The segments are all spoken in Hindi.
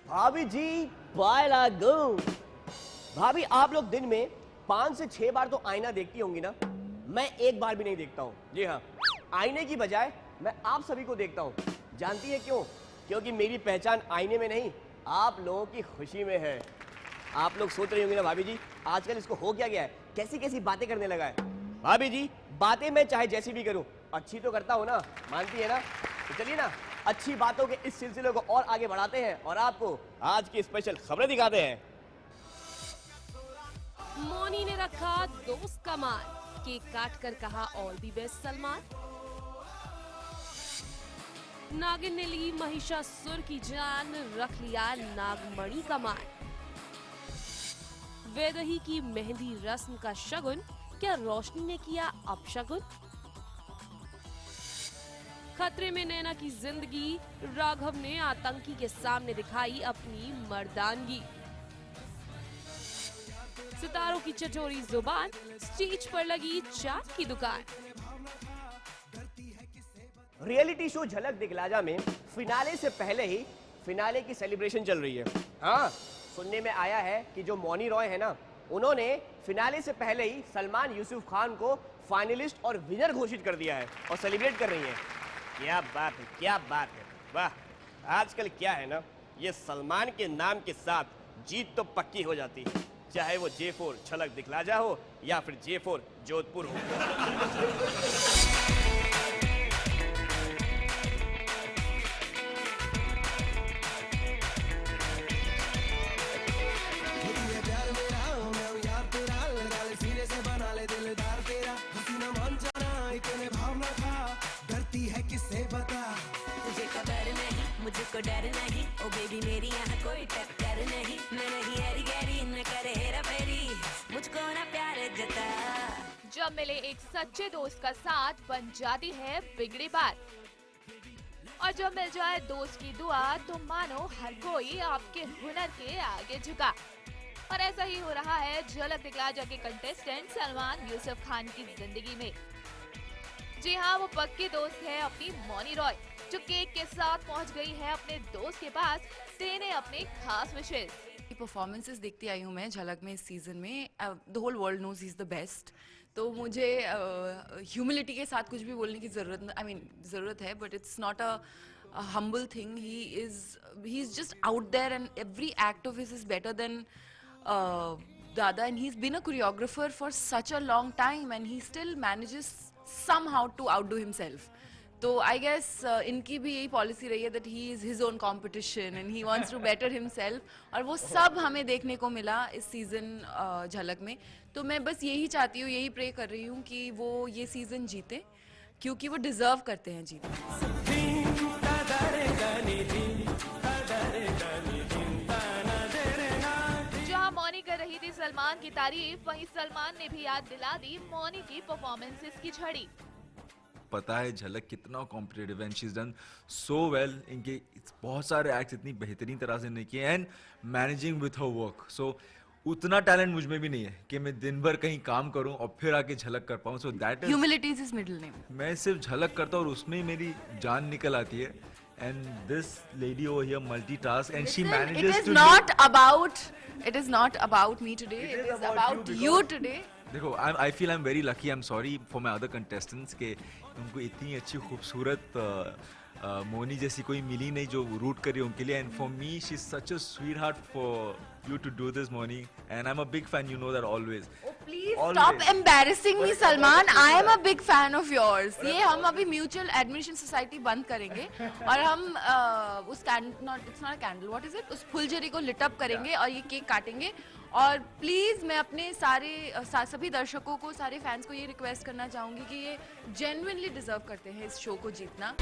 भाभी जी बाय लागो। भाभी आप लोग दिन में 5 से 6 बार तो आईना देखती होंगी ना? मैं एक बार भी नहीं देखता हूँ। जी हाँ, आईने की बजाय मैं आप सभी को देखता हूँ। जानती है क्यों? क्योंकि मेरी पहचान आईने में नहीं, आप लोगों की खुशी में है। आप लोग सोच रही होंगी ना भाभी जी, आजकल इसको हो क्या गया है, कैसी कैसी बातें करने लगा है। भाभी जी बातें मैं चाहे जैसी भी करूं, अच्छी तो करता हूं ना, मानती है ना? तो चलिए ना, अच्छी बातों के इस सिलसिले को और आगे बढ़ाते हैं और आपको आज की स्पेशल खबरें दिखाते हैं। मौनी ने रखा दोस्त का मान, केक काट कर कहा ऑल दी बेस्ट सलमान। नागिन ने ली महिषासुर की जान, रख लिया नागमणि का मान। वैदेही की मेहंदी रस्म का शगुन, क्या रोशनी ने किया अपशगुन। खतरे में नैना की जिंदगी, राघव ने आतंकी के सामने दिखाई अपनी मर्दानगी। सितारों की चटोरी जुबान, स्टेज पर लगी चाट की दुकान। रियलिटी शो झलक दिखलाजा में फिनाले से पहले ही फिनाले की सेलिब्रेशन चल रही है। हाँ, सुनने में आया है कि जो मौनी रॉय है ना, उन्होंने फिनाले से पहले ही सलमान यूसुफ खान को फाइनलिस्ट और विनर घोषित कर दिया है और सेलिब्रेट कर रही है। क्या बात है, क्या बात है, वाह। आजकल क्या है ना, ये सलमान के नाम के साथ जीत तो पक्की हो जाती है, चाहे वो J4 झलक दिखलाजा हो या फिर J4 जोधपुर हो। मुझको डर नहीं, ओ बेबी मेरी यहाँ कोई टक्कर नहीं। मैं नहीं हैरी गैरी, न करे हेरा फेरी, मुझको ना प्यार जता। जब मिले एक सच्चे दोस्त का साथ बन जाती है बिगड़ी बात, और जब मिल जाए दोस्त की दुआ तो मानो हर कोई आपके हुनर के आगे झुका। और ऐसा ही हो रहा है झलक दिखलाजा के कंटेस्टेंट सलमान यूसुफ खान की जिंदगी में। जी हाँ, वो पक्की दोस्त है अपनी मौनी रॉय, जो केक के साथ पहुंच गई है अपने दोस्त के पास देने अपने खास विशेष। परफॉर्मेंसेस देखती आई हूँ मैं झलक में इस सीजन में। The whole world knows he is the best. तो मुझे ह्यूमिलिटी के साथ कुछ भी बोलने की ज़रूरत है, but it's not a humble thing. He's just out there and every act of his is better than Dada, and he's been a choreographer for such a long time and he still manages somehow to outdo himself. तो आई गेस इनकी भी यही पॉलिसी रही है that he is his own competition and he wants to better himself, और वो सब हमें देखने को मिला इस सीजन झलक में। तो मैं बस यही चाहती हूँ, यही प्रे कर रही हूँ कि वो ये सीजन जीते, क्योंकि वो डिजर्व करते हैं जीतना। जहां मौनी कर रही थी सलमान की तारीफ, वहीं सलमान ने भी याद दिला दी मौनी की परफॉर्मेंसेस की झड़ी। पता है झलक कितना competitive and she is done so well. इनके बहुत सारे एक्ट्स इतनी बेहतरीन तरह से नहीं किए and managing with her work. So उतना टैलेंट मुझ में भी नहीं है कि मैं दिन भर कहीं काम करूं और फिर आके झलक कर पाऊं। So that is humility is his middle name. मैं सिर्फ झलक करता हूं और उसमें ही मेरी जान निकल आती है। And this lady over here multitask and she manages too. It is not about me today. It is about you today. देखो, I feel I'm very lucky. I'm sorry for my other contestants के उनको इतनी अच्छी खूबसूरत मोनी जैसी कोई मिली नहीं जो रूट करी उनके लिए। And for me, she's such a sweetheart for you to do this, Moni. And I'm a big fan. You know that always. Oh, please always. stop embarrassing me, Salman. I am a big fan of yours. ये हम अभी Mutual Admission Society बंद करेंगे और हम उस it's not a candle. What is it? उस फुलझड़ी को lit up करेंगे और ये केक काटेंगे। और प्लीज मैं अपने सभी दर्शकों को, सारे फैंस को ये रिक्वेस्ट करना चाहूंगी कि ये जेन्युइनली डिजर्व करते हैं इस शो को जीतना।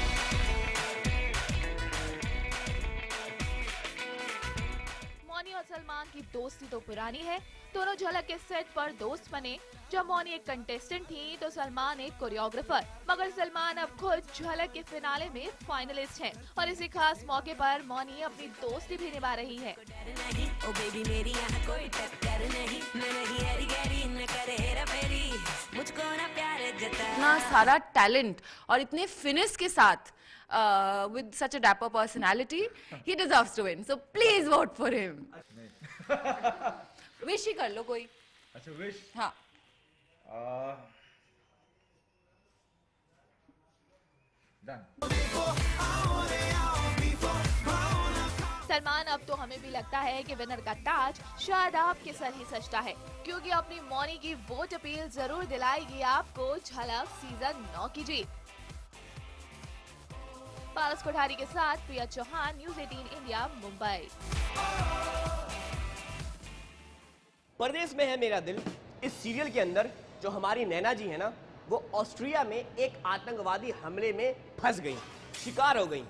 मौनी और सलमान की दोस्ती तो पुरानी है, दोनों झलक के सेट पर दोस्त बने। जब मौनी एक कंटेस्टेंट थी तो सलमान एक कोरियोग्राफर, मगर सलमान अब खुद झलक के फिनाले में फाइनलिस्ट हैं और इसी खास मौके पर मौनी अपनी दोस्ती भी निभा रही है। ओ बेबी मेरी यहाँ कोई टक्कर नहीं, मैं नहीं हैरी गैरी, न करे हेरा फेरी, मुझको ना प्यार जता। इतना सारा टैलेंट और इतने फिनिश के साथ with such a dapper personality, he deserves to win. So please vote for him. Wish ही कर लो कोई. अच्छा wish. हाँ. Done. सलमान, अब तो हमें भी लगता है कि विनर का ताज शायद आपके सर ही सजता है, क्योंकि अपनी मौनी की वोट अपील जरूर दिलाएगी आपको झलक सीजन 9 की जीत। पारस कोठारी के साथ प्रिया चौहान, न्यूज़ 18 इंडिया, मुंबई। परदेश में है मेरा दिल इस सीरियल के अंदर जो हमारी नैना जी है ना, वो ऑस्ट्रिया में एक आतंकवादी हमले में फंस गई, शिकार हो गई।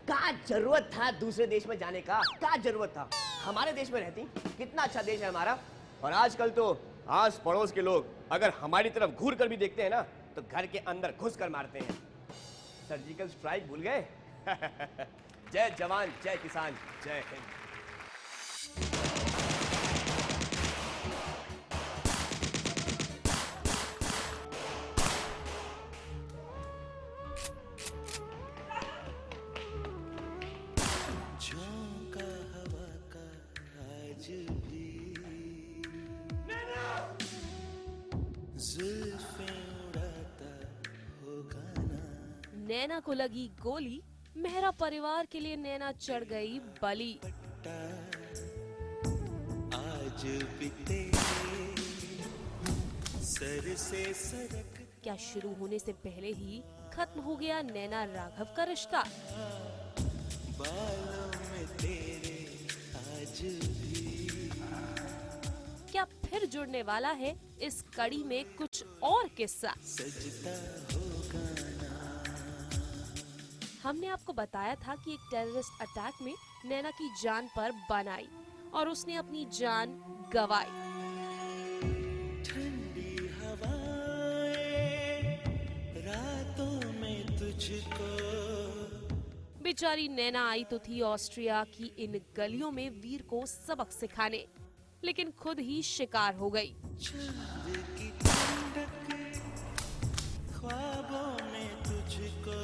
क्या जरूरत था दूसरे देश में जाने का? क्या जरूरत था? हमारे देश में रहती, कितना अच्छा देश है हमारा। और आजकल तो आस पड़ोस के लोग अगर हमारी तरफ घूर कर भी देखते हैं ना, तो घर के अंदर घुस कर मारते हैं। सर्जिकल स्ट्राइक भूल गए? जय जवान, जय किसान, जय हिंद। नैना को लगी गोली, मेहरा परिवार के लिए नैना चढ़ गई बलि। आज बीते सर से सरक, क्या शुरू होने से पहले ही खत्म हो गया नैना राघव का रिश्ता? बालों में तेरे आज भी, क्या फिर जुड़ने वाला है इस कड़ी में कुछ और किस्सा? सजता होगा ना। हमने आपको बताया था कि एक टेररिस्ट अटैक में नैना की जान पर बन आई और उसने अपनी जान गंवाई। ठंडी हवाएं रातों में तुझको, बेचारी नैना आई तो थी ऑस्ट्रिया की इन गलियों में वीर को सबक सिखाने, लेकिन खुद ही शिकार हो गई। चांद की ठंडक ख्वाबों में तुझको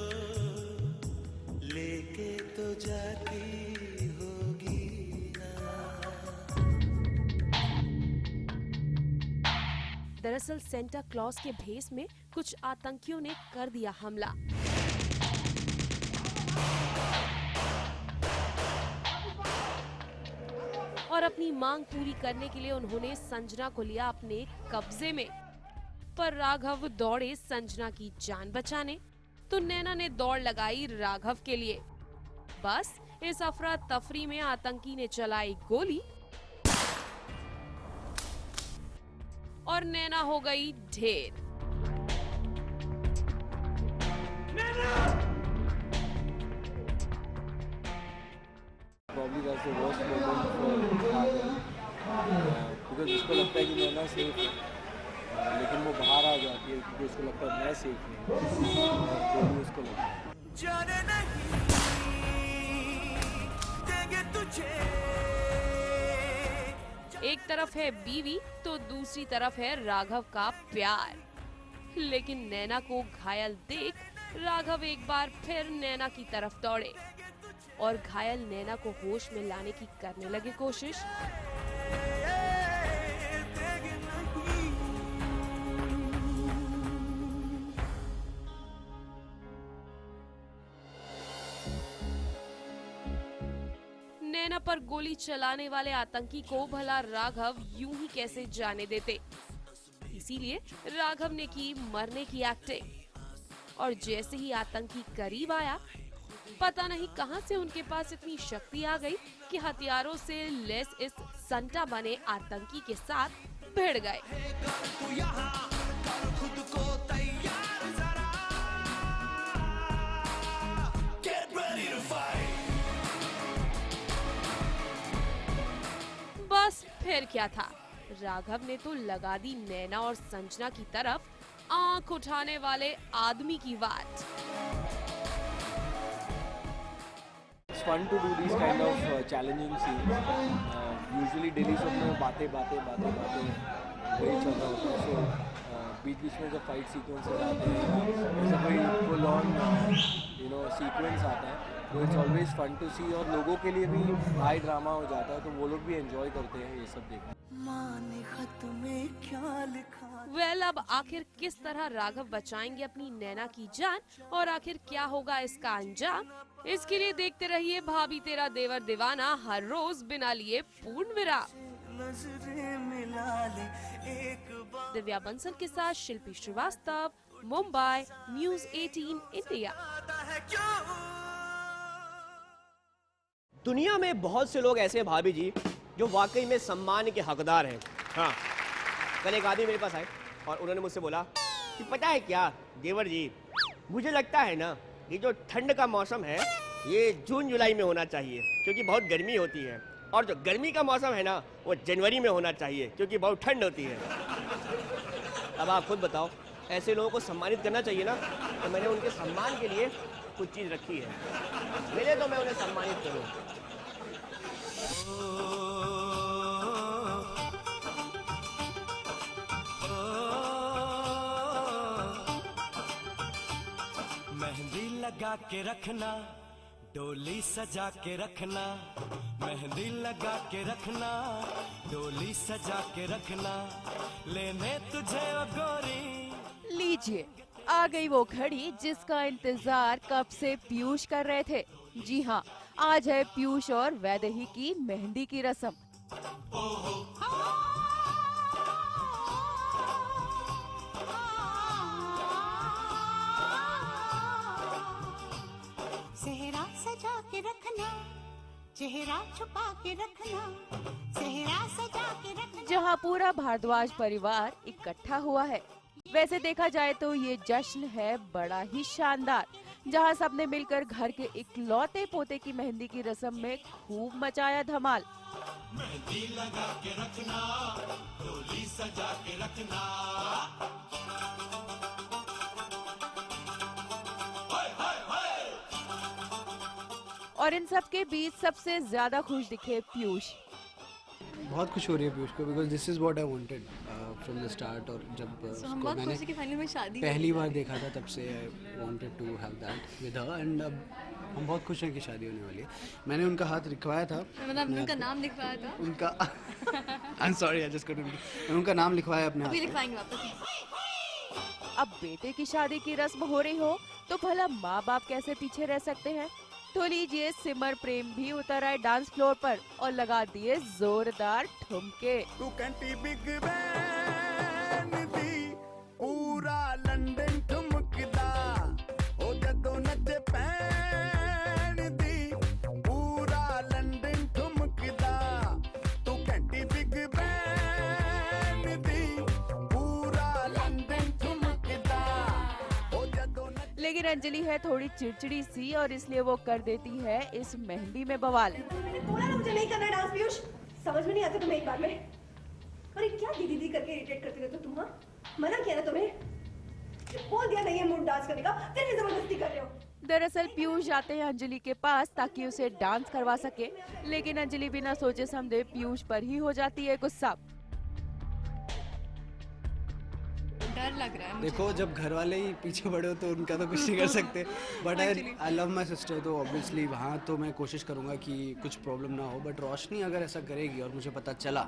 लेके तो जाती होगी ना। दरअसल सेंटा क्लॉज के भेस में कुछ आतंकियों ने कर दिया हमला। और अपनी मांग पूरी करने के लिए उन्होंने संजना को लिया अपने कब्जे में। पर राघव दौड़े संजना की जान बचाने, तो नैना ने दौड़ लगाई राघव के लिए। बस इस अफरा तफरी में आतंकी ने चलाई गोली और नैना हो गई ढेर। Probably that's the worst moment for Raghव, because उसको लगता है कि नैना सेफ है, लेकिन वो बाहर आ जाती है क्योंकि उसको लगता है मैं सेफ नहीं, और जो भी उसको लगता है। जाने नहीं देंगे तुझे। एक तरफ है बीवी तो दूसरी तरफ है राघव का प्यार। लेकिन नैना को घायल देख राघव एक बार फिर नैना की तरफ दौड़े और घायल नैना को होश में लाने की करने लगे कोशिश। नैना पर गोली चलाने वाले आतंकी को भला राघव यूं ही कैसे जाने देते। इसीलिए राघव ने की मरने की एक्टिंग और जैसे ही आतंकी करीब आया, पता नहीं कहां से उनके पास इतनी शक्ति आ गई कि हथियारों से लैस इस संटा बने आतंकी के साथ भिड़ गए। बस फिर क्या था, राघव ने तो लगा दी नैना और संजना की तरफ आंख उठाने वाले आदमी की बात। It's fun to do these kind of challenging scenes. Usually daily show में बातें वही चल रहा होता है। सो बीच बीच में जब फाइट सीक्वेंसेस आते हैं या ऐसा कोई फुल ऑन सीक्वेंस आता है तो इट्स ऑलवेज फन टू सी, और लोगों के लिए भी हाई ड्रामा हो जाता है तो वो लोग भी एंजॉय करते हैं ये सब देखना। वेल अब आखिर किस तरह राघव बचाएंगे अपनी नैना की जान और आखिर क्या होगा इसका अंजाम, इसके लिए देखते रहिए भाभी तेरा देवर दीवाना हर रोज बिना लिए पूर्ण विराम। दिव्या बंसल के साथ शिल्पी श्रीवास्तव, मुंबई, न्यूज़ 18 इंडिया। दुनिया में बहुत से लोग ऐसे हैं भाभी जी जो वाकई में सम्मान के हकदार हैं। हाँ, कल एक आदमी मेरे पास आए और उन्होंने मुझसे बोला कि पता है क्या देवर जी, मुझे लगता है ना ये जो ठंड का मौसम है ये जून जुलाई में होना चाहिए क्योंकि बहुत गर्मी होती है, और जो गर्मी का मौसम है ना वो जनवरी में होना चाहिए क्योंकि बहुत ठंड होती है। अब आप खुद बताओ, ऐसे लोगों को सम्मानित करना चाहिए ना, तो मैंने उनके सम्मान के लिए कुछ चीज़ रखी है, मिले तो मैं उन्हें सम्मानित करूँ। मेहंदी लगा के रखना, डोली सजा के रखना, मेहंदी लगा के रखना, डोली सजा के रखना, लेने तुझे ओ गोरी। लीजिए, आ गई वो घड़ी जिसका इंतजार कब से पीयूष कर रहे थे। जी हाँ, आज है पीयूष और वैदेही की मेहंदी की रस्म। सेहरा सजा के रखना, चेहरा छुपा के रखना, सेहरा सजा के रखना। जहाँ पूरा भारद्वाज परिवार इकट्ठा हुआ है। वैसे देखा जाए तो ये जश्न है बड़ा ही शानदार, जहाँ सबने मिलकर घर के इकलौते पोते की मेहंदी की रस्म में खूब मचाया धमाल। मेहंदी लगा के रखना, डोली सजा के रखना। और इन सब के बीच सबसे ज्यादा खुश दिखे पीयूष। बहुत खुश हो रही है पीयूष को, because this is what I wanted from the start. और जब उसको मैंने पहली बार देखा था तब से I wanted to have that with her, and अब हम बहुत खुश हैं कि शादी होने वाली है। मैंने उनका हाथ लिखवाया था, मतलब उनका नाम लिखवाया था उनका I am sorry I just couldn't, उनका नाम लिखवाया अपने हाथ। लिखवाएंगे वापस। अब बेटे की शादी की रस्म हो रही हो तो भला माँ बाप कैसे पीछे रह सकते हैं। तो लीजिए, सिमर प्रेम भी उतर आए डांस फ्लोर पर और लगा दिए जोरदार ठुमके। तू कंटी बिग बैन दी पूरा लंदन ठुमकदा, ओ जदों नचे पैन दी पूरा लंदन ठुमकदा, तू कंटी बिग बैन दी पूरा लंदन ठुमकदा, ओ जदों। लेकिन अंजलि है थोड़ी चिड़चिड़ी सी और इसलिए वो कर देती है इस मेहंदी में बवाल। मैंने बोला ना मुझे नहीं करना डांस पीयूष, समझ में नहीं आता तुम्हें एक बार में। अरे क्या दीदी करके इरिटेट करते रहते हो तुम? हाँ, मना किया ना तुम्हें, बोल दिया नहीं है मूड डांस करने का, फिर भी जबरदस्ती कर रहे हो। दरअसल पीयूष जाते हैं अंजलि के पास ताकि उसे डांस करवा सके, लेकिन अंजलि बिना सोचे समझे पीयूष पर ही हो जाती है गुस्सा। डर लग रहा है मुझे। देखो, जब घर वाले ही पीछे पड़े हो तो उनका तो कुछ नहीं कर सकते, but I love my sister, तो ऑब्वियसली वहाँ तो मैं कोशिश करूँगा कि कुछ प्रॉब्लम ना हो। बट रोशनी अगर ऐसा करेगी और मुझे पता चला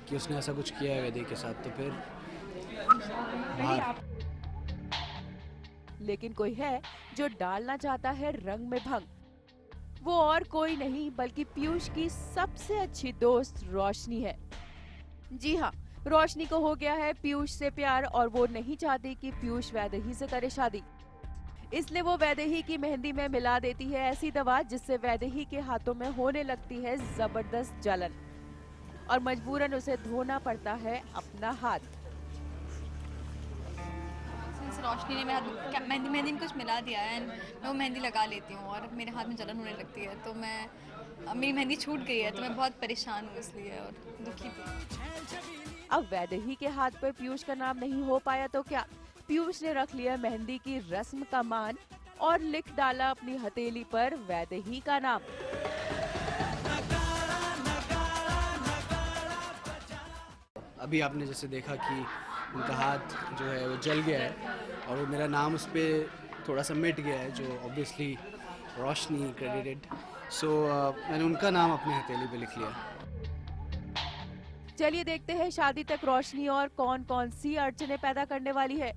कि उसने ऐसा कुछ किया है वैदेही के साथ, तो फिर बाहर। लेकिन कोई है जो डालना चाहता है रंग में भंग, वो और कोई नहीं बल्कि पीयूष की सबसे अच्छी दोस्त रोशनी है। जी हाँ, रोशनी को हो गया है पीयूष से प्यार और वो नहीं चाहती कि पीयूष वैदेही से करे शादी। इसलिए वो वैदेही की मेहंदी में मिला देती है ऐसी दवा जिससे वैदेही के हाथों में होने लगती है जबरदस्त जलन और मजबूरन उसे धोना पड़ता है अपना हाथ। रोशनी ने मेरा मेहंदी में कुछ मिला दिया है, मैं वो मेहंदी लगा लेती हूँ और मेरे हाथ में जलन होने लगती है, तो मेरी मेहंदी छूट गई है, तो मैं बहुत परेशान हूँ इसलिए और दुखी भी। अब वैदेही के हाथ पर पीयूष का नाम नहीं हो पाया तो क्या, पीयूष ने रख लिया मेहंदी की रस्म का मान और लिख डाला अपनी हथेली पर वैदेही का नाम। अभी आपने जैसे देखा कि उनका हाथ जो है वो जल गया है और वो मेरा नाम उस पर थोड़ा सा मिट गया है, जो ऑब्वियसली रोशनी क्रेडिटेड। सो मैंने उनका नाम अपने हथेली पे लिख लिया। चलिए देखते हैं शादी तक रोशनी और कौन कौन सी अड़चने पैदा करने वाली है।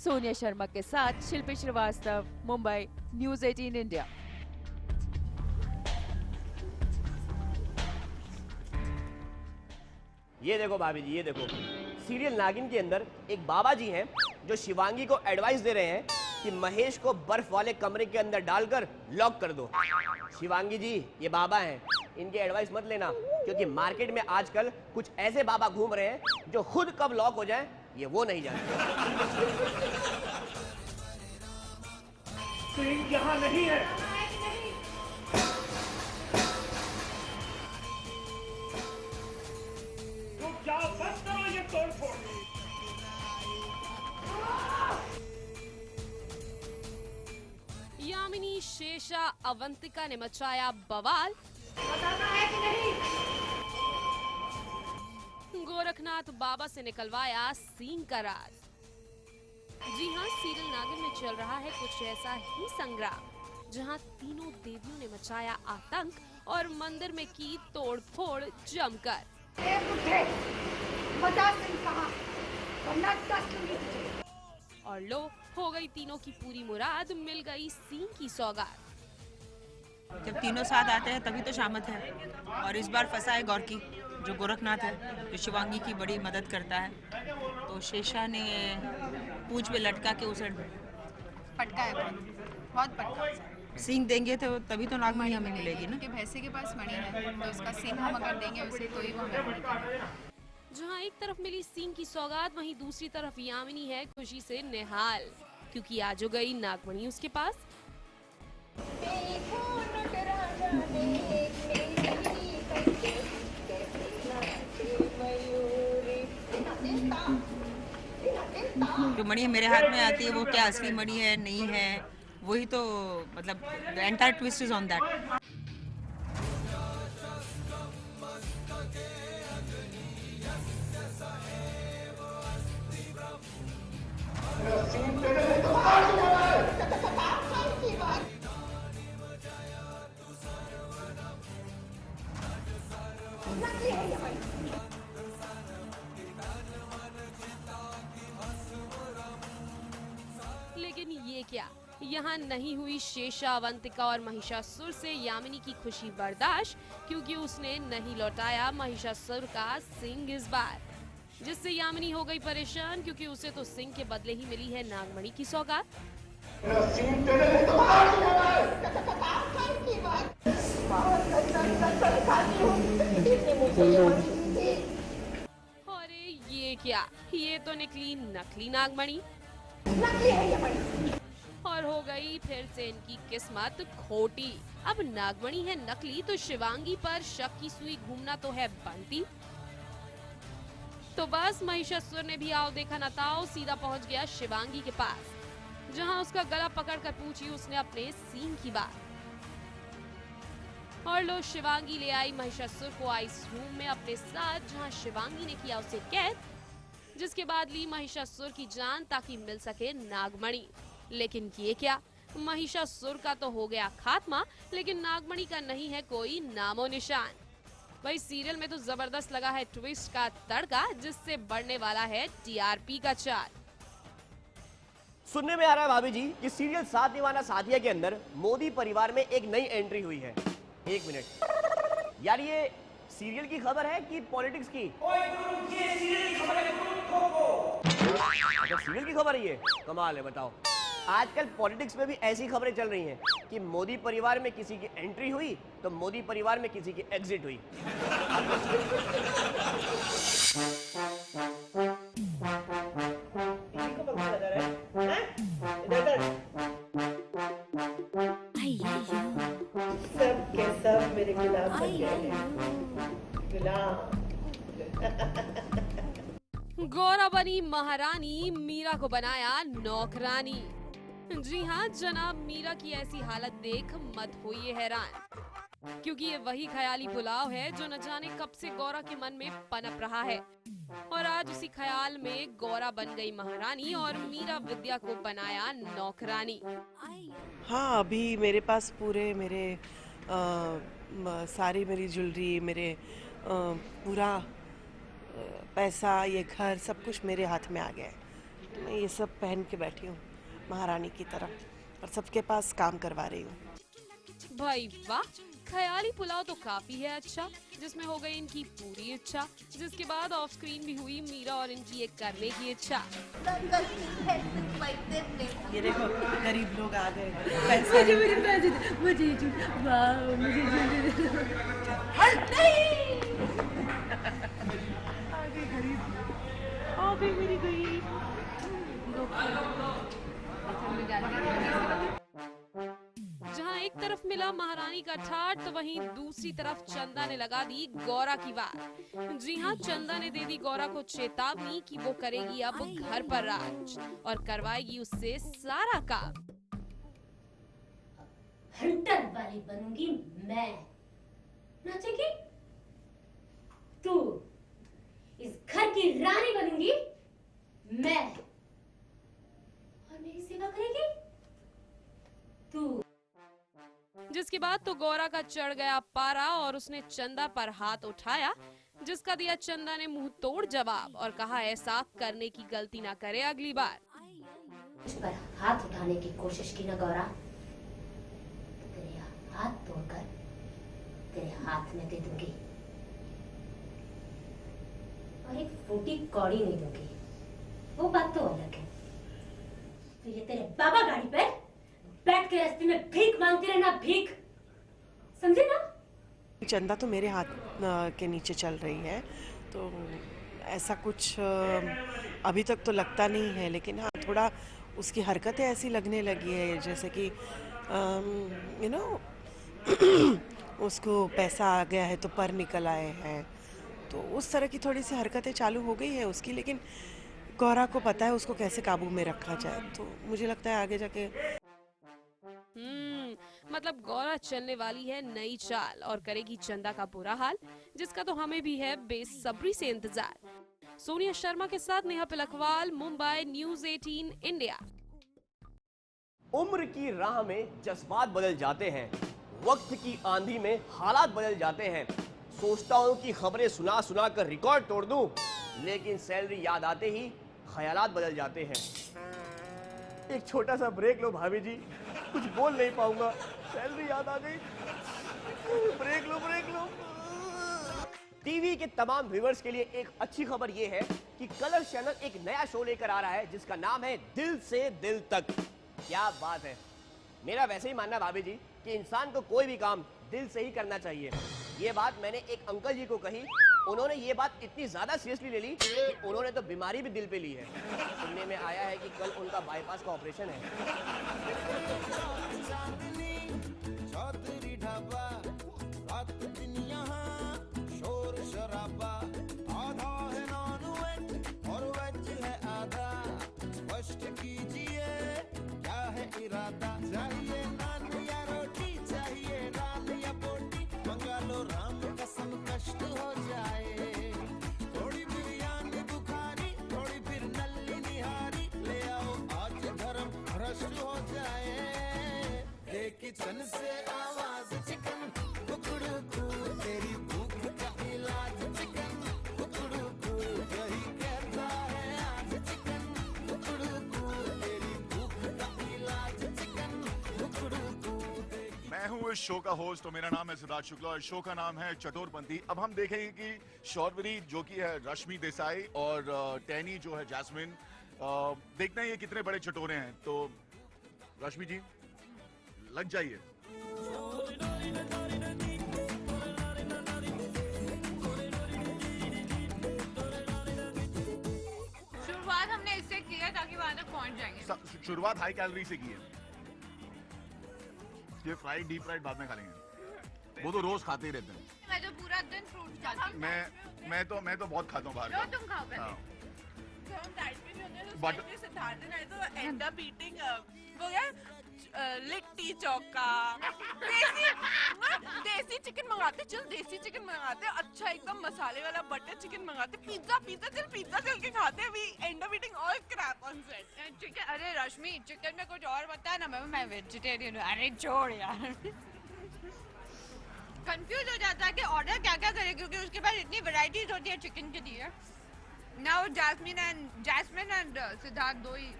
सोनिया शर्मा के साथ शिल्पी श्रीवास्तव, मुंबई, न्यूज़ 18 इंडिया। ये देखो भाभी जी, ये देखो, सीरियल नागिन के अंदर एक बाबा जी हैं जो शिवांगी को एडवाइस दे रहे हैं कि महेश को बर्फ वाले कमरे के अंदर डालकर लॉक कर दो। शिवांगी जी, ये बाबा हैं, इनकी एडवाइस मत लेना, क्योंकि मार्केट में आजकल कुछ ऐसे बाबा घूम रहे हैं जो खुद कब लॉक हो जाएं ये वो नहीं जानते। सिंह यहाँ नहीं है। तुम जाओ, बंद करो ये तोड़फोड़। यामिनी, शेषा, अवंतिका ने मचाया बवाल। बताना है कि नहीं? गोरखनाथ बाबा से निकलवाया सींग का राज। जी हाँ, सीरियल नागिन में चल रहा है कुछ ऐसा ही संग्राम, जहाँ तीनों देवियों ने मचाया आतंक और मंदिर में की तोड़फोड़ जमकर। और लो, हो गई तीनों की पूरी मुराद, मिल गई सींग की सौगात। जब तीनों साथ आते हैं तभी तो शामत है, और इस बार फंसा है गौरकी, जो गोरखनाथ है, जो शिवांगी की बड़ी मदद करता है। तो शेषा ने पूंछ पे लटका के उसे पटका है, बहुत पटका। सींग देंगे तो तभी तो नागमणि हमें मिलेगी ना। क्योंकि भैंसे के पास मणि है, तो उसका सींग हम अगर देंगे उसे तो ही वो हमें मिलेगा। जहाँ एक तरफ मिली सींग की सौगात, वहीं दूसरी तरफ यामिनी है खुशी से निहाल, क्योंकि आज हो गई नागमणि उसके पास। जो मणि मेरे हाथ में आती है वो क्या असली मणि है नहीं है, वही तो मतलब the entire twist is on that. लेकिन ये क्या, यहाँ नहीं हुई शेषा, अवंतिका और महिषासुर से यामिनी की खुशी बर्दाश्त, क्योंकि उसने नहीं लौटाया महिषासुर का सिंग इस बार, जिससे यामिनी हो गई परेशान, क्योंकि उसे तो सिंग के बदले ही मिली है नागमणि की सौगात। अरे ये क्या, ये तो निकली नकली नागमणि। और हो गई फिर से इनकी किस्मत खोटी। अब नागमणि है नकली तो शिवांगी पर शक की सुई घूमना तो है बनती। तो बस महिषासुर ने भी आओ देखा न ताओ, सीधा पहुंच गया शिवांगी के पास, जहां उसका गला पकड़कर पूछी उसने अपने सींग की बात। और लो, शिवांगी ले आई महिषासुर को आइस रूम में अपने साथ, जहां शिवांगी ने किया उसे कैद, जिसके बाद ली महिषासुर की जान ताकि मिल सके नागमणि। लेकिन ये क्या, महिषासुर का तो हो गया खात्मा, लेकिन नागमणि का नहीं है कोई नामो निशान। भाई सीरियल में तो जबरदस्त लगा है ट्विस्ट का तड़का, जिससे बढ़ने वाला है टीआरपी का चार्ट। सुनने में आ रहा है भाभी जी कि सीरियल साथ निभाना साथिया के अंदर मोदी परिवार में एक नई एंट्री हुई है। एक मिनट यार, ये सीरियल की खबर है कि पॉलिटिक्स की? ये सीरियल की खबर है। अच्छा, सीरियल की खबर है ये? कमाल है, बताओ। आजकल पॉलिटिक्स में भी ऐसी खबरें चल रही हैं कि मोदी परिवार में किसी की एंट्री हुई तो मोदी परिवार में किसी की एग्जिट हुई। सब के सब मेरे गुलाब बन गए हैं। गौरा बनी महारानी, मीरा को बनाया नौकरानी। जी हाँ, जनाब मीरा की ऐसी हालत देख मत होइए हैरान। क्योंकि ये वही ख्याली पुलाव है जो न जाने कब से गौरा के मन में पनप रहा है और आज उसी ख्याल में गौरा बन गई महारानी और मीरा विद्या को बनाया नौकरानी। हाँ, अभी मेरे पास पूरे मेरे सारी मेरी ज्वेलरी, मेरे पूरा पैसा, ये घर, सब कुछ मेरे हाथ में आ गया है। तो मैं ये सब पहन के बैठी हूँ महारानी की तरह और सबके पास काम करवा रही हूँ। भाई वाह, ख्याली पुलाव तो काफी है अच्छा, जिसमें हो गई इनकी पूरी इच्छा, जिसके बाद ऑफ स्क्रीन भी हुई मीरा और इनकी एक करने की इच्छा। ये देखो गरीब लोग आ गए, मुझे मेरे पैसे दे, मुझे वाह मुझे आ गई मेरी गरीब। जहाँ एक तरफ मिला महारानी का ठाट तो वहीं दूसरी तरफ चंदा ने लगा दी गौरा की वार। जी हाँ, चंदा ने दे दी गौरा को चेतावनी कि वो करेगी अब घर पर राज और करवाएगी उससे सारा काम। हंटर वाली बनूंगी मैं, नाचेगी तू। इस घर की रानी बनूंगी मैं और मेरी सेवा करेगी तू। जिसके बाद तो गौरा का चढ़ गया पारा और उसने चंदा पर हाथ उठाया, जिसका दिया चंदा ने मुंह तोड़ जवाब और कहा ऐसा करने की गलती ना करे अगली बार। मुझ पर हाथ उठाने की कोशिश की ना गौरा, तेरे हाथ तोड़कर तेरे हाथ में दे दूंगी और एक फूटी कौड़ी नहीं दूंगी, वो बात तो अलग है। तो ये तेरे बाबा गाड़ी पर बैठ के रास्ते में भीख मांगते रहना, भीख, समझे ना? चंदा तो मेरे हाथ के नीचे चल रही है, तो ऐसा कुछ अभी तक तो लगता नहीं है, लेकिन हाँ थोड़ा उसकी हरकतें ऐसी लगने लगी है जैसे कि यू नो उसको पैसा आ गया है तो पर निकल आए हैं, तो उस तरह की थोड़ी सी हरकतें चालू हो गई है उसकी। लेकिन गौरा को पता है उसको कैसे काबू में रखा जाए, तो मुझे लगता है आगे जाके मतलब गौरा चलने वाली है नई चाल और करेगी चंदा का बुरा हाल, जिसका तो हमें भी है बेसब्री से इंतजार। सोनिया शर्मा के साथ नेहा पिलखवाल, मुंबई, न्यूज़ 18 इंडिया। उम्र की राह में जज्बात बदल जाते हैं, वक्त की आंधी में हालात बदल जाते हैं। सोचता हूँ कि खबरें सुना सुना कर रिकॉर्ड तोड़ दूं, लेकिन सैलरी याद आते ही ख्यालात बदल जाते हैं। एक छोटा सा ब्रेक लो भाभी जी, कुछ बोल नहीं पाऊंगा, सैलरी याद आ गई। ब्रेक लो, ब्रेक लो। टीवी के तमाम व्यूअर्स के लिए एक अच्छी खबर यह है कि कलर चैनल एक नया शो लेकर आ रहा है जिसका नाम है दिल से दिल तक। क्या बात है। मेरा वैसे ही मानना भाभी जी कि इंसान को कोई भी काम दिल से ही करना चाहिए। ये बात मैंने एक अंकल जी को कही, उन्होंने ये बात इतनी ज्यादा सीरियसली ले ली कि उन्होंने तो बीमारी भी दिल पे ली है। सुनने में आया है कि कल उनका बाईपास का ऑपरेशन है। शोर शराबा, आधा है नॉन वेज और वेज है आधा। स्पष्ट कीजिए क्या है इरादा, चाहिए नान या रोटी, चाहिए नान या बोटी, मंगा लो राम कसम कष्ट हो जाए। थोड़ी बिरयानी बुखारी, थोड़ी फिर नल्ली निहारी, ले आओ आज धर्म भ्रष्ट हो जाए। किचन से आवाज चिकन कुकड़ू कू, तेरी भूख का इलाज चिकन कुकड़ू कू, यही कहता है आज चिकन कुकड़ू कू, तेरी भूख का इलाज चिकन कुकड़ू कू। मैं हूँ इस शो का होस्ट और मेरा नाम है सिद्धार्थ शुक्ला और शो का नाम है चटोरपंथी। अब हम देखेंगे कि शौर्वरी जो कि है रश्मि देसाई और टैनी जो है जैस्मिन, देखते हैं ये कितने बड़े चटोरे हैं। तो रश्मि जी लग जाइए। शुरुआत हमने इससे की है ताकि वहां तक पहुंच जाएंगे। शुरुआत हाई कैलोरी से की है। ये फ्राइड डीप फ्राइड बाद में खा लेंगे, वो तो रोज खाते ही रहते हैं। मैं तो पूरा दिन फ्रूट खाता हूं। मैं तो बहुत खाता हूँ बाहर का। तुम खाओ पहले। तो हम डाइट पे भी होते हैं, तो But- सिद्धार्थ एंड आई तो एंड अप ईटिंग वो यार लिट्टी चौका, देसी चिकन मंगाते, चल देसी चिकन मंगाते, अच्छा एकदम मसाले वाला बटर चिकन मंगाते, पिज्जा चल के खाते, we end up eating all crap on set. Chicken, अरे रश्मि चिकन में कुछ और बता ना, मैं वेजिटेरियन हूँ। अरे छोड़ यार। कंफ्यूज हो जाता है कि ऑर्डर क्या क्या करें, क्योंकि उसके पास इतनी वैरायटीज होती है चिकन के लिए। नाउ जैस्मिन एंड सिद्धार्थ दो ही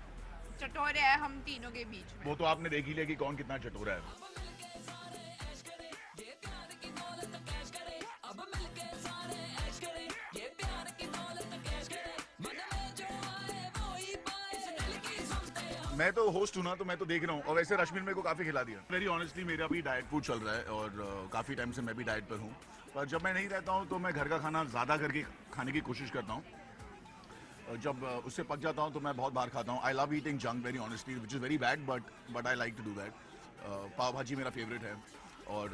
चटोरे हैं हम तीनों के बीच में। वो तो आपने देख ही लिया कि कौन कितना चटोरा है। मैं तो होस्ट हूँ ना, तो मैं तो देख रहा हूँ। और वैसे रश्मिन मेरे को काफ़ी खिला दिया। वेरी ऑनेस्टली मेरा भी डाइट फूड चल रहा है और काफ़ी टाइम से मैं भी डाइट पर हूँ। पर जब मैं नहीं रहता हूँ तो मैं घर का खाना ज़्यादा करके खाने की कोशिश करता हूँ। जब उससे पक जाता हूँ तो मैं बहुत बाहर खाता हूँ। I love eating junk very honestly, which is very bad, but I like to do that. Pav bhaji मेरा फेवरेट है और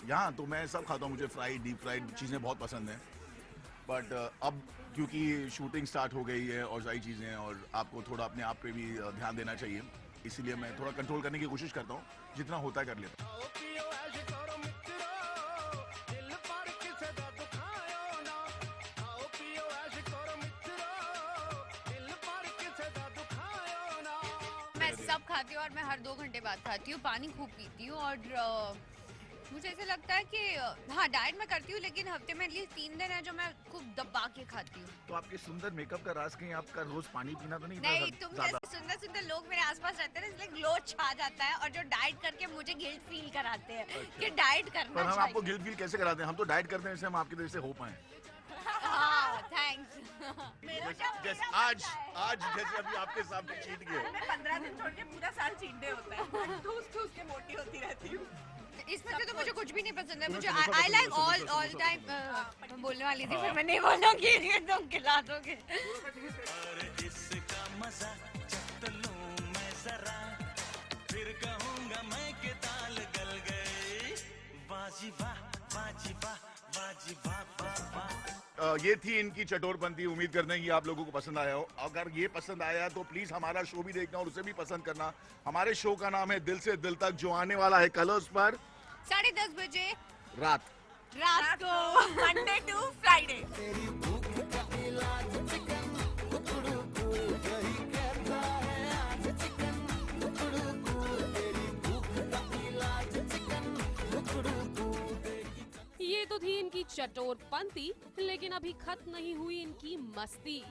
यहाँ तो मैं सब खाता हूँ। मुझे फ्राइड डीप फ्राइड चीज़ें बहुत पसंद हैं। बट अब क्योंकि शूटिंग स्टार्ट हो गई है और सारी चीज़ें, और आपको थोड़ा अपने आप पे भी ध्यान देना चाहिए, इसीलिए मैं थोड़ा कंट्रोल करने की कोशिश करता हूँ। जितना होता है कर लेता हूँ। मैं सब खाती हूँ और मैं हर 2 घंटे बाद खाती हूँ। पानी खूब पीती हूँ और मुझे ऐसा लगता है कि हाँ डाइट मैं करती हूँ, लेकिन हफ्ते में एटलीस्ट 3 दिन है जो मैं खूब दबा के खाती हूँ। तो आपके सुंदर मेकअप का राज कहीं आपका रोज पानी पीना तो नहीं? नहीं, तुम जैसे सुंदर लोग मेरे आसपास रहते हैं ना, इसलिए ग्लो छा जाता है। और जो डाइट करके मुझे गिल्ट फील कराते हैं कि डाइट करना पर हम चाहिए। आपको गिल्ट फील कैसे कराते हैं? हम तो डाइट करते हैं जैसे हम आपके तरह से हो पाए। हाँ, थैंक्स। जैसे आज जैसे अभी आपके सामने चीट गए। मैं 15 दिन छोड़ के पूरा साल चीटडे होता है। ठूस के मोटी होती रहती हूँ। इसमें से तो मुझे कुछ भी नहीं पसंद है। मुझे आई लाइक ऑल टाइम। मैं बोलने वाली थी फिर मैं नहीं बोलूंगी, तुम खिला दोगे। इसका मजा चख लूं मैं जरा, फिर कहूंगा मैं कि ताल गल गए। बाजी वाह बाजी वाह बाजी वाह वाह। ये थी इनकी चटोरपंथी। उम्मीद करते हैं कि आप लोगों को पसंद आया हो। अगर ये पसंद आया तो प्लीज हमारा शो भी देखना और उसे भी पसंद करना। हमारे शो का नाम है दिल से दिल तक, जो आने वाला है कलर्स पर 10:30 बजे रात को, मंडे टू फ्राइडे। ये तो थी इनकी चटोरपंती, लेकिन अभी खत्म नहीं हुई इनकी मस्ती,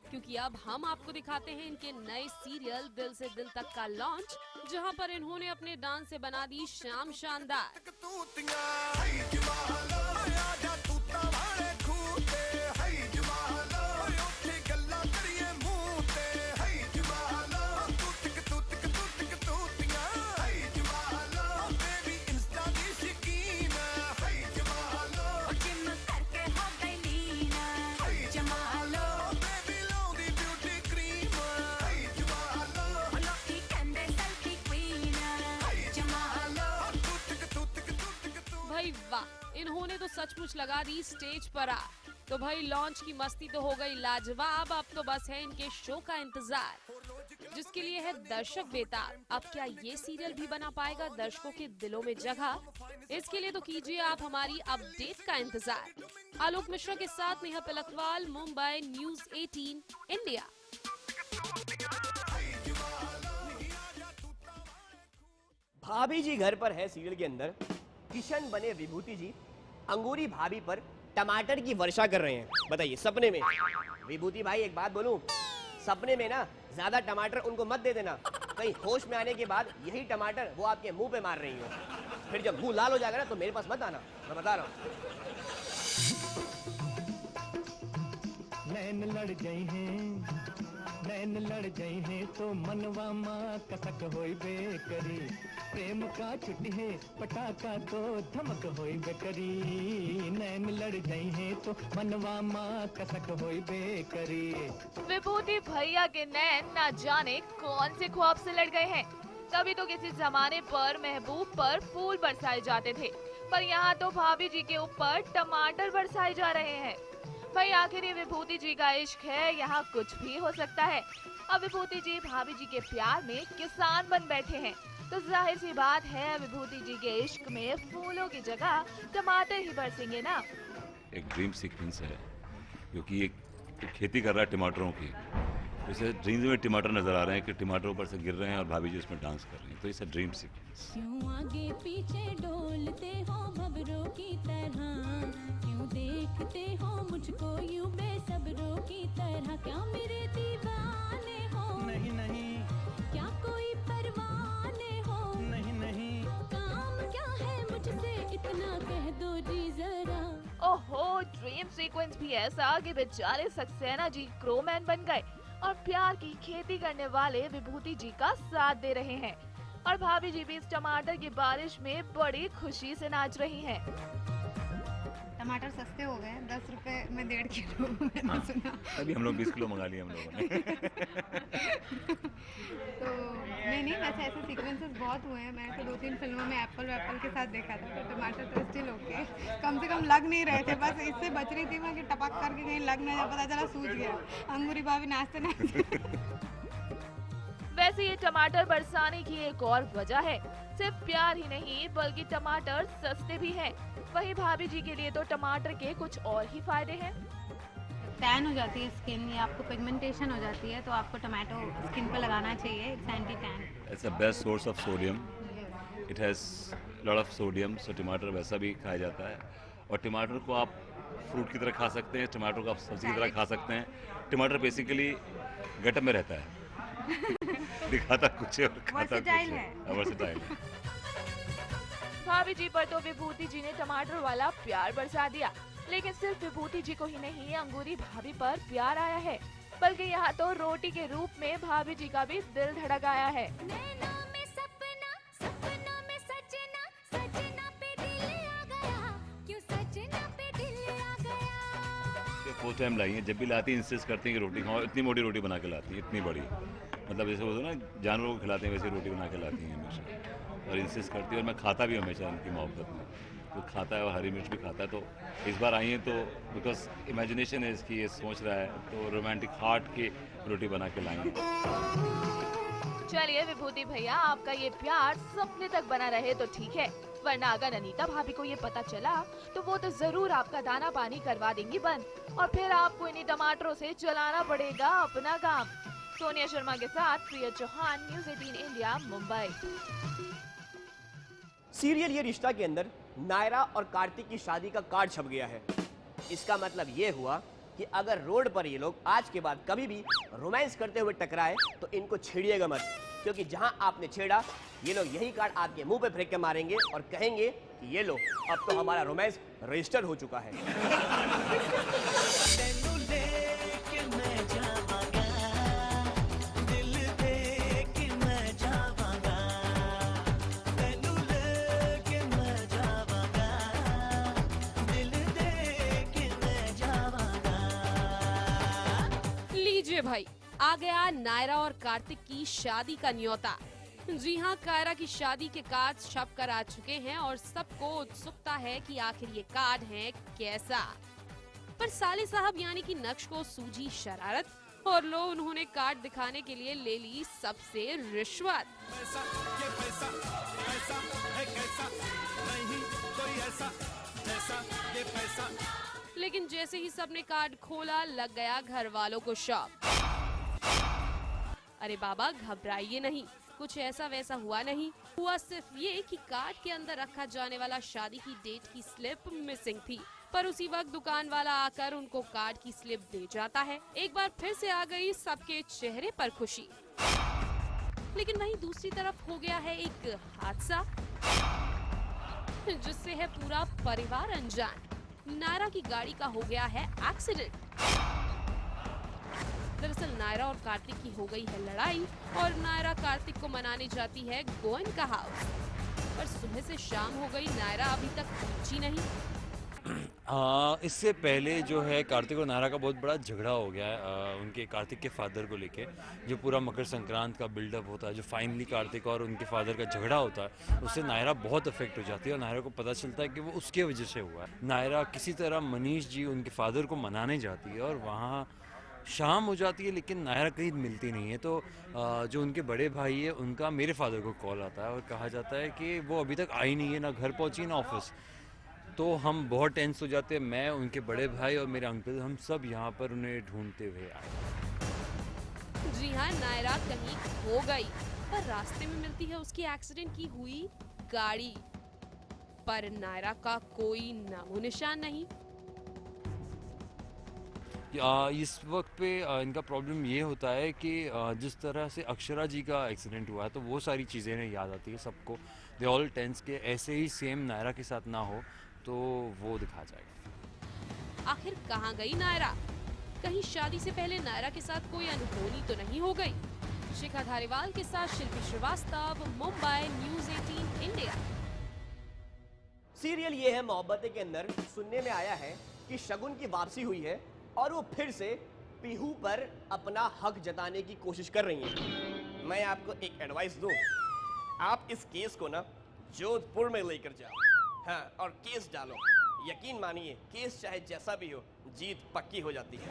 क्योंकि अब हम आपको दिखाते हैं इनके नए सीरियल दिल से दिल तक का लॉन्च, जहां पर इन्होंने अपने डांस से बना दी शाम शानदार। भाई वाह, इन्होंने तो सचमुच लगा दी स्टेज पर आ। तो भाई लॉन्च की मस्ती तो हो गई लाजवाब, अब तो बस है इनके शो का इंतजार, जिसके लिए है दर्शक बेताब। अब क्या ये सीरियल भी बना पाएगा दर्शकों के दिलों में जगह? इसके लिए तो कीजिए आप हमारी अपडेट का इंतजार। आलोक मिश्रा के साथ नेहा पलकवाल, मुंबई, न्यूज़ 18 इंडिया। भाभी जी घर पर है सीरियल के अंदर। किशन बने विभूति जी अंगूरी भाभी पर टमाटर की वर्षा कर रहे हैं। बताइए, सपने में। विभूति भाई एक बात बोलूं, सपने में ना ज्यादा टमाटर उनको मत दे देना, कहीं होश में आने के बाद यही टमाटर वो आपके मुंह पे मार रही हो। फिर जब मुंह लाल हो जाएगा ना तो मेरे पास मत आना, मैं बता रहा हूँ। नैन लड़ गई हैं, नैन लड़ गई हैं तो मनवा माँ कसक होई बेकरी। प्रेम का छुट्टी है पटाखा तो धमक होई बेकरी। नैन लड़ गई हैं तो मनवा माँ कसक होई बेकरी। विभूति भैया के नैन ना जाने कौन से ख्वाब से लड़ गए हैं। कभी तो किसी जमाने पर महबूब पर फूल बरसाए जाते थे, पर यहाँ तो भाभी जी के ऊपर टमाटर बरसाए जा रहे हैं। भाई आखिर ये विभूति जी का इश्क है, यहाँ कुछ भी हो सकता है। अब विभूति जी भाभी जी के प्यार में किसान बन बैठे हैं, तो जाहिर सी बात है विभूति जी के इश्क में फूलों की जगह टमाटर ही बरसेंगे ना। एक ड्रीम सीक्वेंस है क्योंकि ये खेती कर रहा है टमाटरों की, जैसे ड्रीम्स में टमाटर नजर आ रहे हैं कि टमाटर ऊपर से गिर रहे हैं और भाभी जी उसमें डांस कर रही हैं, तो इट्स अ ड्रीम सीक्वेंस। क्यों आगे पीछे डोलते हो भंवरों की तरह, क्यों देखते हो मुझको यूं बेसब्रों की तरह, क्या मेरे दीवाने हो? नहीं नहीं, क्या कोई परवाने हो? नहीं नहीं, काम क्या है मुझसे इतना कह दो जी जरा। ओहो, ड्रीम सीक्वेंस भी ऐसा कि बेचारे सक्सेना जी क्रोमैन बन गए और प्यार की खेती करने वाले विभूति जी का साथ दे रहे हैं, और भाभी जी भी इस टमाटर की बारिश में बड़ी खुशी से नाच रही हैं। टमाटर सस्ते हो गए 10 रुपए में 1.5 किलो मैंने सुना। अभी हम लोग 20 किलो मंगा लिए हम लोगों ने। तो नहीं वैसे ऐसे सीक्वेंसेस बहुत हुए हैं। मैंने तो 2-3 फिल्मों में एप्पल के साथ देखा था, तो टमाटर तो स्टिल ओके, कम से कम लग नहीं रहे थे, बस इससे बच रही थी मैं कि टपक करके कहीं लग ना जाए, पता चला सूझ गया। अंगूरी भाभी नाचते नाचते। वैसे ये टमाटर बरसाने की एक और वजह है, सिर्फ प्यार ही नहीं बल्कि टमाटर सस्ते भी हैं। वहीं भाभी जी के लिए तो टमाटर के कुछ और ही फायदे हैं। टैन हो जाती है स्किन या आपको पिगमेंटेशन हो जाती है, तो आपको टमाटो स्किन पे लगाना चाहिए, it's anti tan. It's a best source of sodium, it has lot of sodium, so टमाटर वैसा भी खाया जाता है। और टमाटर को आप फ्रूट की तरह खा सकते हैं, टमाटर को आप सब्जी की तरह खा सकते हैं। टमाटर बेसिकली गटर में रहता है, दिखाता कुछ है और खाता कुछ है, वर्सेटाइल है। भाभी जी पर तो विभूति जी ने टमाटर वाला प्यार बरसा दिया, लेकिन सिर्फ विभूति जी को ही नहीं अंगूरी भाभी पर प्यार आया है, बल्कि यहाँ तो रोटी के रूप में भाभी जी का भी दिल धड़क आया है। फर्स्ट टाइम लाई है, जब भी लाती है इंसिस्ट करती हैं कि रोटी खाओ, इतनी मोटी रोटी बना के लाती है, इतनी बड़ी, मतलब जैसे वो ना जानवरों को खिलाते हैं वैसे रोटी बना के लाती हैं हमेशा, और इंसिस्ट करती है। और मैं खाता भी हमेशा उनकी मोहब्बत में, तो खाता है और हरी मिर्च भी खाता है। तो इस बार आई हैं तो बिकॉज इमेजिनेशन है इसकी, ये सोच रहा है, तो रोमांटिक हार्ट की रोटी बना के लाएंगे। चलिए विभूति भैया, आपका ये प्यार सपने तक बना रहे तो ठीक है, वरना अगर अनीता भाभी को ये पता चला तो वो तो जरूर आपका दाना पानी करवा देंगी बंद, और फिर आपको इन्हीं टमाटरों से चलाना पड़ेगा अपना काम। सोनिया शर्मा के साथ Priya Chauhan, news 18 India, Mumbai. Serial Yeh Rishta के अंदर नायरा और कार्तिक की शादी का कार्ड छप गया है। इसका मतलब ये हुआ कि अगर रोड पर ये लोग आज के बाद कभी भी रोमांस करते हुए टकराए तो इनको छेड़िएगा मत, क्योंकि जहां आपने छेड़ा ये लोग यही कार्ड आपके मुंह पे फेंक के मारेंगे और कहेंगे कि ये लो, अब तो हमारा रोमांस रजिस्टर हो चुका है। लीजिए भाई, आ गया नायरा और कार्तिक की शादी का न्योता। जी हाँ, कायरा की शादी के कार्ड छप कर आ चुके हैं और सबको उत्सुकता है कि आखिर ये कार्ड है कैसा। पर साले साहब यानी कि नक्श को सूझी शरारत और लो उन्होंने कार्ड दिखाने के लिए ले ली सबसे रिश्वत। लेकिन जैसे ही सबने कार्ड खोला लग गया घर वालों को शॉक। अरे बाबा घबराइए नहीं, कुछ ऐसा वैसा हुआ नहीं, हुआ सिर्फ ये कि कार्ड के अंदर रखा जाने वाला शादी की डेट की स्लिप मिसिंग थी। पर उसी वक्त दुकान वाला आकर उनको कार्ड की स्लिप दे जाता है। एक बार फिर से आ गई सबके चेहरे पर खुशी। लेकिन वहीं दूसरी तरफ हो गया है एक हादसा जिससे है पूरा परिवार अनजान। नायरा की गाड़ी का हो गया है एक्सीडेंट। दरअसल नायरा और कार्तिक की हो गई है लड़ाई और नायरा कार्तिक को मनाने जाती है गोयन का हाउस। पर सुबह से शाम हो गई, नायरा अभी तक पहुंची नहीं। इससे पहले जो है कार्तिक और नायरा का बहुत बड़ा झगड़ा हो गया है उनके कार्तिक के फादर को लेके। जो पूरा मकर संक्रांत का बिल्डअप होता है, जो फाइनली कार्तिक और उनके फादर का झगड़ा होता है, उससे नायरा बहुत अफेक्ट हो जाती है और नायरा को पता चलता है कि वो उसके वजह से हुआ है। नायरा किसी तरह मनीष जी उनके फादर को मनाने जाती है और वहाँ शाम हो जाती है, लेकिन नायरा कहीं मिलती नहीं है। तो जो उनके बड़े भाई है उनका मेरे फादर को कॉल आता है और कहा जाता है कि वो अभी तक आई नहीं है, ना घर पहुँची ना ऑफिस। तो हम बहुत टेंस हो जाते हैं, मैं, उनके बड़े भाई और मेरे अंकल, हम सब यहाँ पर उन्हें ढूंढते हुए आए। जी हाँ, नायरा कहीं खो गई, पर रास्ते में मिलती है उसकी एक्सीडेंट की हुई गाड़ी, पर नायरा का कोई नामो निशान नहीं। इस वक्त पे इनका प्रॉब्लम ये होता है कि जिस तरह से अक्षरा जी का एक्सीडेंट हुआ है तो वो सारी चीज़ें इन्हें याद आती है सबको। दे ऑल टेंस के ऐसे ही सेम नायरा के साथ ना हो तो वो दिखा जाएगा। आखिर कहाँ गई नायरा? कहीं शादी से पहले नायरा के साथ कोई अनहोनी तो नहीं हो गई? शिखा धारीवाल के साथ Shilpi Srivastava, Mumbai, news 18 India. Serial Yeh Hai Mohabbatein के अंदर सुनने में आया है कि शगुन की वापसी हुई है और वो फिर से पीहू पर अपना हक जताने की कोशिश कर रही हैं। मैं आपको एक एडवाइस दूं, आप इस केस को ना जोधपुर में लेकर जाओ, हाँ, और केस डालो। यकीन मानिए, केस चाहे जैसा भी हो, जीत पक्की हो जाती है।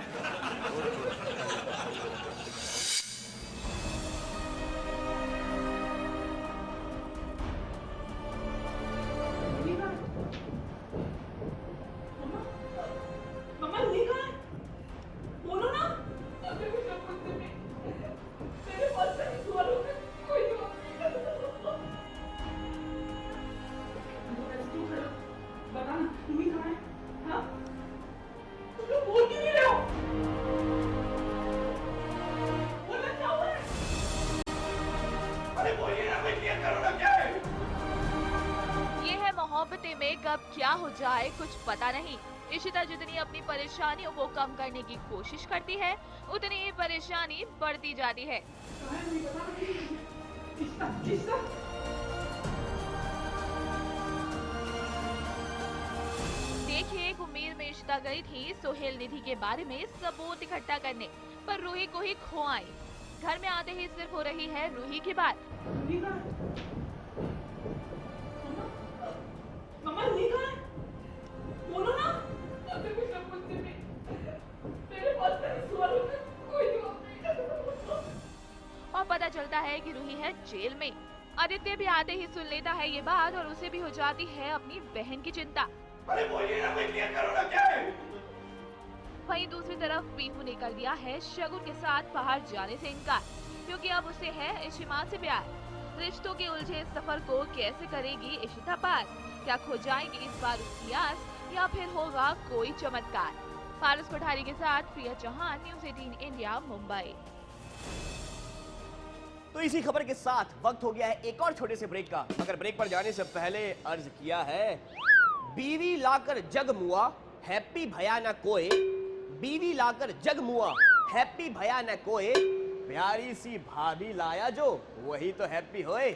मोहब्बतें में कब क्या हो जाए कुछ पता नहीं। इशिता जितनी अपनी परेशानियों को कम करने की कोशिश करती है, उतनी ही परेशानी बढ़ती जाती है। देखिए, एक उम्मीद में इशिता गई थी सोहेल निधि के बारे में सबूत इकट्ठा करने, पर रूही को ही खो आई। घर में आते ही सिर्फ हो रही है रूही की बात। और पता चलता है कि रूही है जेल में। आदित्य भी आते ही सुन लेता है ये बात और उसे भी हो जाती है अपनी बहन की चिंता। वहीं दूसरी तरफ पीहू ने कर दिया है शगुन के साथ बाहर जाने से इनकार, क्योंकि अब उसे है इशिमा से प्यार। रिश्तों के उलझे सफर को कैसे करेगी इशिता पार? क्या खो जाएगी इस बार उसकी आस, या फिर होगा कोई चमत्कार? पारस कोठारी के साथ प्रिया चौहान, न्यूज़ 18 इंडिया, मुंबई। तो इसी खबर के साथ वक्त हो गया है एक और छोटे से ब्रेक का, मगर ब्रेक पर जाने से पहले अर्ज किया है, बीवी लाकर जग मुआ हैप्पी भया न कोई, बीवी लाकर जग मुआ हैप्पी भया न कोई, प्यारी सी भाभी लाया जो वही तो हैप्पी होए।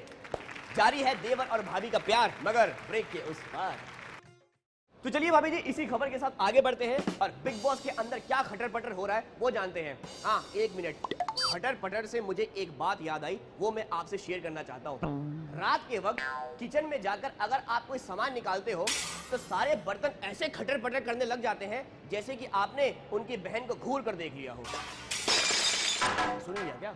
जारी है देवर और भाभी का प्यार, मगर ब्रेक के उस पार। तो चलिए भाभी जी, इसी खबर के साथ आगे बढ़ते हैं और बिग बॉस के अंदर क्या खटर पटर हो रहा है वो जानते हैं। हाँ, एक मिनट, खटर पटर से मुझे एक बात याद आई, वो मैं आपसे शेयर करना चाहता हूँ। रात के वक्त किचन में जाकर अगर आप कोई सामान निकालते हो तो सारे बर्तन ऐसे खटर पटर करने लग जाते हैं जैसे कि आपने उनकी बहन को घूर कर देख लिया हो। सुन लिया क्या?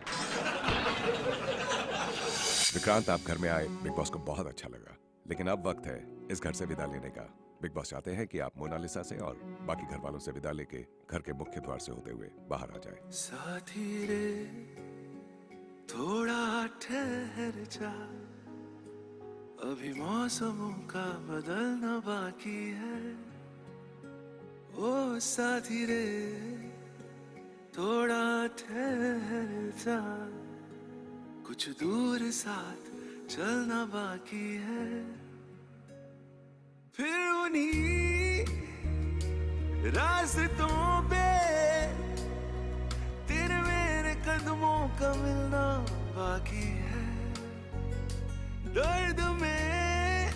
विक्रांत, आप घर में आए, बिग बॉस को बहुत अच्छा लगा, लेकिन अब वक्त है इस घर से विदा लेने का। बिग बॉस चाहते हैं कि आप मोनालिसा से और बाकी घर वालों से विदा लेके घर के मुख्य द्वार से होते हुए बाहर आ जाए। साथी रे थोड़ा ठहर जा, अभी मौसमों का बदलना बाकी है। ओ साथी रे थोड़ा ठहर जा, कुछ दूर साथ चलना बाकी है। फिर उन्हीं रास्तों पे तेरे मेरे कदमों का मिलना बाकी है। दर्द में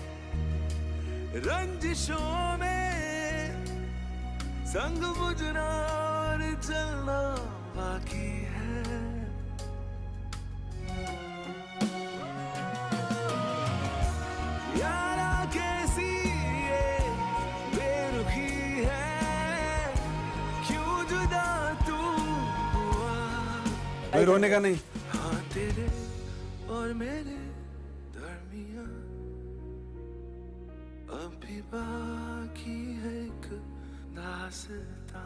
रंजिशों में संग बुझना और चलना बाकी है। यारा कैसी ये बेरुखी है, क्यों जुदा तू हुआ। कोई रोने का नहीं। हाँ तेरे और मेरे दरमियां अभी बाकी है एक दास्तां।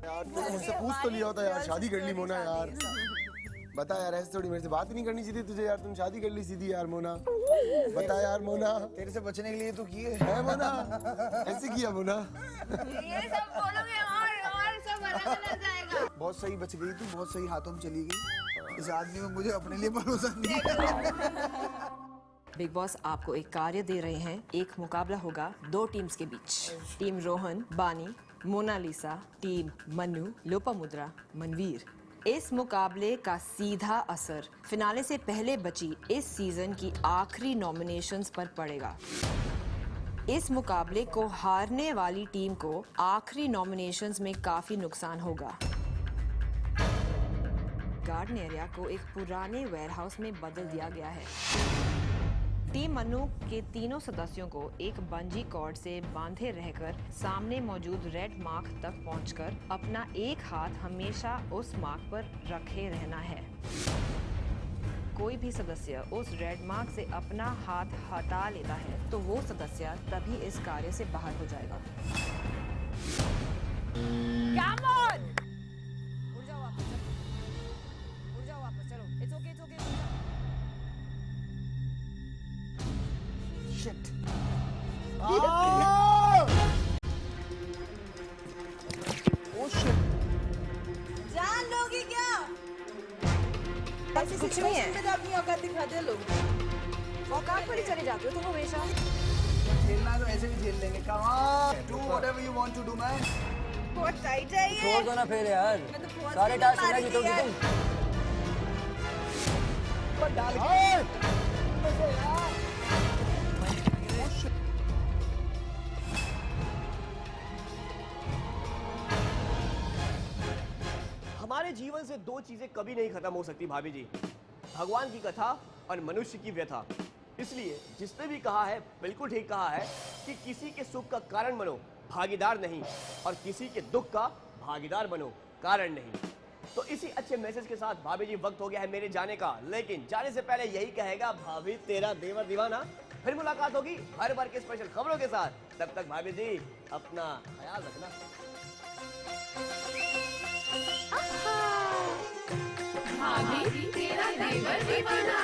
यार तू मुझसे पूछ तो लिया होता यार, शादी कर ली मोना यार। बता यार, ऐसे थोड़ी मेरे से बात नहीं करनी चाहिए तुझे यार, तुम शादी कर ली सीधी यार मोना। बता यार मोना, तेरे से बचने के लिए तो किए है मोना, ऐसे किया मोना। ये सब बोलोगे और सब अलग जाएगा। बहुत सही बच गई तू, बहुत सही हाथों में चली गई। इस आदमी में मुझे अपने लिए भरोसा नहीं है। बिग बॉस आपको एक कार्य दे रहे हैं। एक मुकाबला होगा 2 टीम्स के बीच। टीम रोहन, बानी, मोनालिसा, टीम मनु, लोपामुद्रा, मनवीर। इस मुकाबले का सीधा असर फिनाले से पहले बची इस सीजन की आखिरी नॉमिनेशंस पर पड़ेगा। इस मुकाबले को हारने वाली टीम को आखिरी नॉमिनेशंस में काफी नुकसान होगा। गार्डन एरिया को एक पुराने वेयरहाउस में बदल दिया गया है। टीम मनु के तीनों सदस्यों को एक बंजी कॉर्ड से बांधे रहकर सामने मौजूद रेड मार्क तक पहुंचकर अपना एक हाथ हमेशा उस मार्क पर रखे रहना है। कोई भी सदस्य उस रेड मार्क से अपना हाथ हटा लेता है तो वो सदस्य तभी इस कार्य से बाहर हो जाएगा। Come on! उड़ जाओ वापस, चलो। It's okay. Shit. Oh shit. जान लोगी क्या? ऐसी कुछ नहीं है। सिचुएशन में तो अपनी औकात दिखाते हैं लोग। औकात पर ही चले जाते हो तुम हमेशा। खेलना है तो ऐसे भी खेल लेंगे। Come on, do whatever you want to do, man. बहुत टाइट है ये। छोड़ दो ना फिर यार, मैं तो फोन सारे से टास्क मारी ना जीतोगे थी तुम। डाल हमारे जीवन से 2 चीजें कभी नहीं खत्म हो सकती भाभी जी, भगवान की कथा और मनुष्य की व्यथा। इसलिए जिसने भी कहा है बिल्कुल ठीक कहा है कि किसी के सुख का कारण बनो, भागीदार नहीं, और किसी के दुख का भागीदार बनो, कारण नहीं। तो इसी अच्छे मैसेज के साथ भाभी जी वक्त हो गया है मेरे जाने का, लेकिन जाने से पहले यही कहेगा भाभी तेरा देवर दीवाना। फिर मुलाकात होगी हर बार के स्पेशल खबरों के साथ। तब तक भाभी जी अपना ख्याल रखना। भाभी तेरा देवर दीवाना।